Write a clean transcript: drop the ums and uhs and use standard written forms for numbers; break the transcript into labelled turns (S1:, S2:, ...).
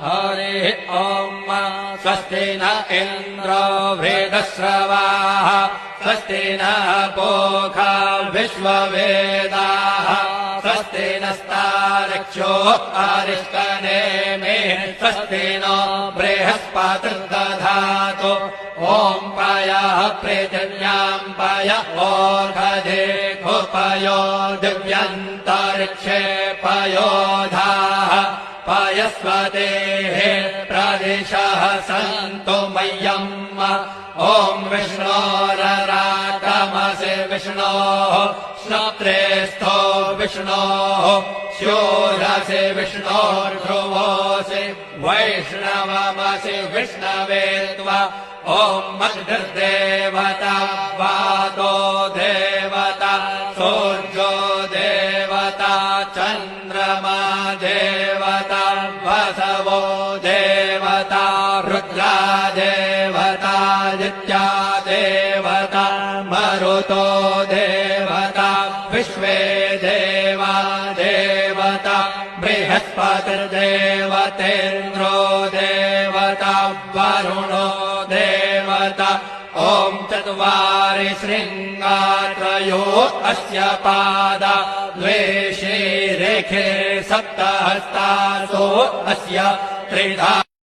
S1: हरिः ॐ स्वस्ति न इन्द्रो वृद्धश्रवाः स्वस्ति नः पूषा विश्ववेदाः स्वस्ति नस्तार्क्ष्यो अरिष्टनेमिः स्वस्ति नो बृहस्पतिर्दधातु ॐ पयः पृथिव्याम् पय ओषधेऽपयो दिव्यन्तरिक्षे पयोधाः पयस्वतेः प्रदिशः सन्तु मह्यम् ॐ विष्णोरराकमसि विष्णोः श्रोत्रेस्थो विष्णोः स्योरसि विष्णोर्ध्रुवोऽसि वैष्णवमसि विष्णवे त्वा ॐ मग्निर्देवता वातो देवता सूर्यो देवता चन्द्रमा देवता वसवो देवता रुद्रा देवता आदित्या देवता मरुतो देवता विश्वे देवा देवता बृहस्पतिर्देवतेन्द्रो देवता वरुणो देवता ॐ चत्वारि शृङ्गात्रयो अस्य पादा द्वे शीरेखे सप्तहस्तासो अस्य त्रिधा